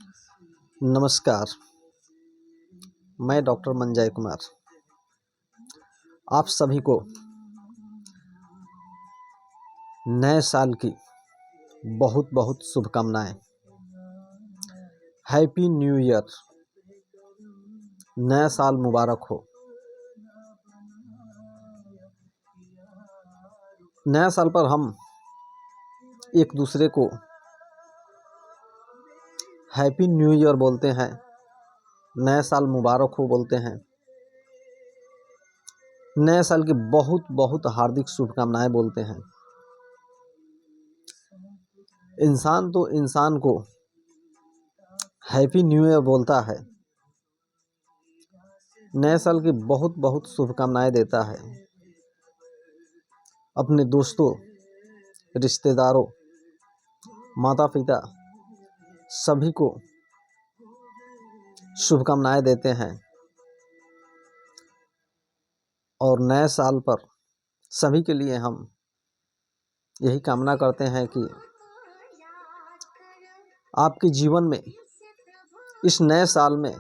नमस्कार। मैं डॉक्टर मंजय कुमार आप सभी को नए साल की बहुत बहुत शुभकामनाएं। Happy new year. नया साल मुबारक हो। नया साल पर हम एक दूसरे को हैप्पी न्यू ईयर बोलते हैं, नया साल मुबारक हो बोलते हैं। नए साल की बहुत बहुत हार्दिक शुभकामनाएं बोलते हैं। इंसान तो इंसान को हैप्पी न्यू ईयर बोलता है, नए साल की बहुत बहुत शुभकामनाएं देता है। अपने दोस्तों, रिश्तेदारों, माता पिता सभी को शुभकामनाएं देते हैं और नए साल पर सभी के लिए हम यही कामना करते हैं कि आपके जीवन में इस नए साल में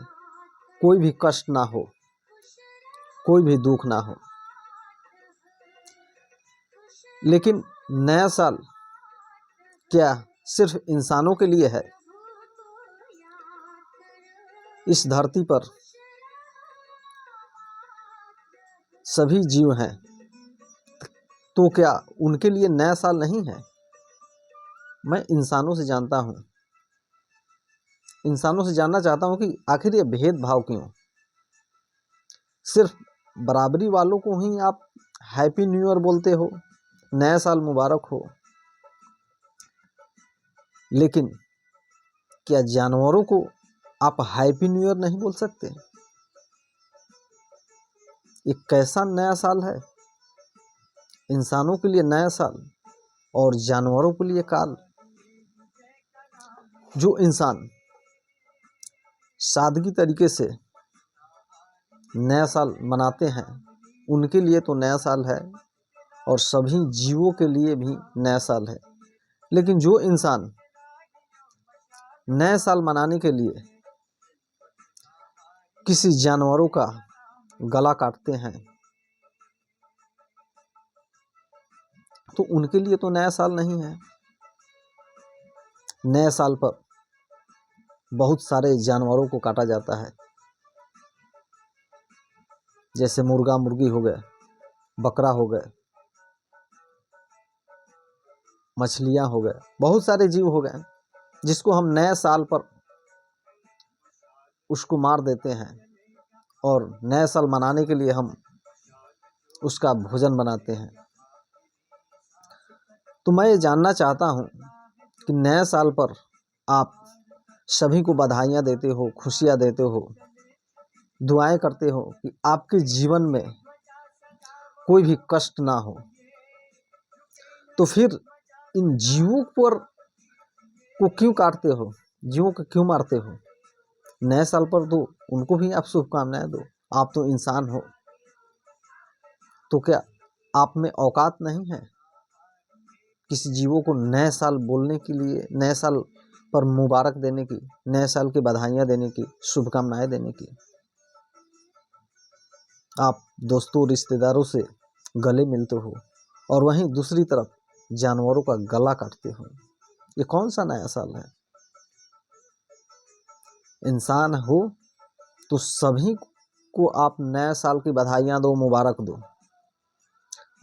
कोई भी कष्ट ना हो, कोई भी दुख ना हो। लेकिन नया साल क्या सिर्फ इंसानों के लिए है? इस धरती पर सभी जीव हैं, तो क्या उनके लिए नया साल नहीं है? मैं इंसानों से जानता हूँ, इंसानों से जानना चाहता हूँ कि आखिर ये भेदभाव क्यों? सिर्फ बराबरी वालों को ही आप हैप्पी न्यू ईयर बोलते हो, नया साल मुबारक हो। लेकिन क्या जानवरों को आप हैप्पी न्यू ईयर नहीं बोल सकते? ये कैसा नया साल है? इंसानों के लिए नया साल और जानवरों के लिए काल। जो इंसान सादगी तरीके से नया साल मनाते हैं उनके लिए तो नया साल है और सभी जीवों के लिए भी नया साल है। लेकिन जो इंसान नए साल मनाने के लिए किसी जानवरों का गला काटते हैं तो उनके लिए तो नया साल नहीं है। नए साल पर बहुत सारे जानवरों को काटा जाता है, जैसे मुर्गा मुर्गी हो गए, बकरा हो गए, मछलियां हो गए, बहुत सारे जीव हो गए जिसको हम नए साल पर उसको मार देते हैं और नए साल मनाने के लिए हम उसका भोजन बनाते हैं। तो मैं ये जानना चाहता हूँ कि नए साल पर आप सभी को बधाइयाँ देते हो, खुशियाँ देते हो, दुआएं करते हो कि आपके जीवन में कोई भी कष्ट ना हो। तो फिर इन जीवों पर को क्यों काटते हो, जीवों को क्यों मारते हो? नए साल पर तो उनको भी आप शुभकामनाएं दो, आप तो इंसान हो। तो क्या आप में औकात नहीं है किसी जीवों को नए साल बोलने के लिए, नए साल पर मुबारक देने की, नए साल की बधाइयाँ देने की, शुभकामनाएं देने की? आप दोस्तों रिश्तेदारों से गले मिलते हो और वहीं दूसरी तरफ जानवरों का गला काटते हो। ये कौन सा नया साल है? इंसान हो तो सभी को आप नए साल की बधाइयाँ दो, मुबारक दो।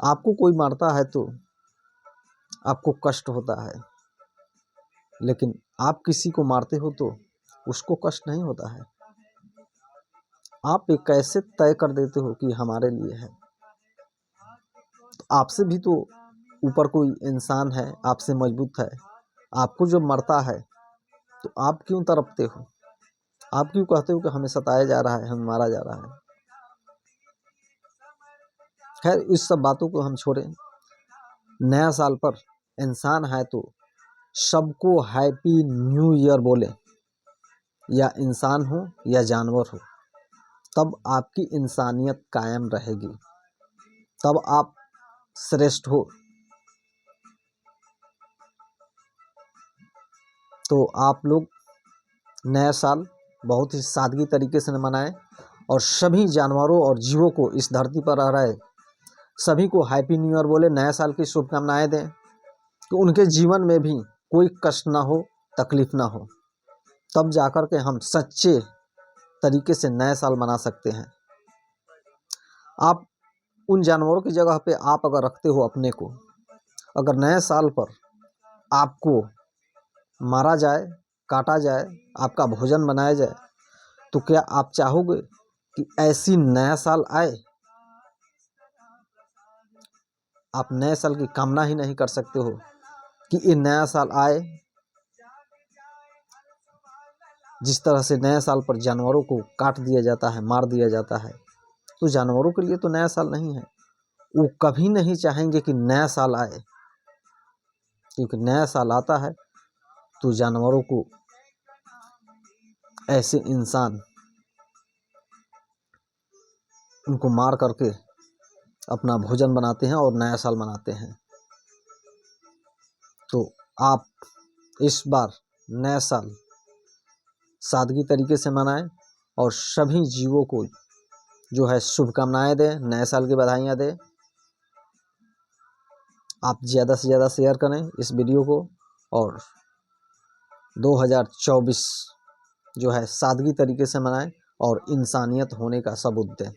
आपको कोई मारता है तो आपको कष्ट होता है, लेकिन आप किसी को मारते हो तो उसको कष्ट नहीं होता है। आप ये कैसे तय कर देते हो कि हमारे लिए है? तो आपसे भी तो ऊपर कोई इंसान है, आपसे मजबूत है। आपको जब मरता है तो आप क्यों तड़पते हो? आप क्यों कहते हो कि हमें सताया जा रहा है, हमें मारा जा रहा है? खैर, इस सब बातों को हम छोड़ें। नया साल पर इंसान है तो सबको हैप्पी न्यू ईयर बोले, या इंसान हो या जानवर हो, तब आपकी इंसानियत कायम रहेगी, तब आप श्रेष्ठ हो। तो आप लोग नया साल बहुत ही सादगी तरीके से मनाएं और सभी जानवरों और जीवों को इस धरती पर रह रहे सभी को हैप्पी न्यू ईयर बोले, नए साल की शुभकामनाएं दें कि उनके जीवन में भी कोई कष्ट ना हो, तकलीफ ना हो। तब जाकर के हम सच्चे तरीके से नए साल मना सकते हैं। आप उन जानवरों की जगह पे आप अगर रखते हो अपने को, अगर नए साल पर आपको मारा जाए, काटा जाए, आपका भोजन बनाया जाए, तो क्या आप चाहोगे कि ऐसी नया साल आए? आप नए साल की कामना ही नहीं कर सकते हो कि ये नया साल आए। जिस तरह से नए साल पर जानवरों को काट दिया जाता है, मार दिया जाता है, तो जानवरों के लिए तो नया साल नहीं है। वो कभी नहीं चाहेंगे कि नया साल आए, क्योंकि नया साल आता है तो जानवरों को ऐसे इंसान उनको मार करके अपना भोजन बनाते हैं और नया साल मनाते हैं। तो आप इस बार नया साल सादगी तरीके से मनाएं और सभी जीवों को जो है शुभकामनाएं दें, नए साल की बधाइयाँ दें। आप ज़्यादा से ज़्यादा शेयर करें इस वीडियो को और 2024 जो है सादगी तरीके से मनाएं और इंसानियत होने का सबूत दें।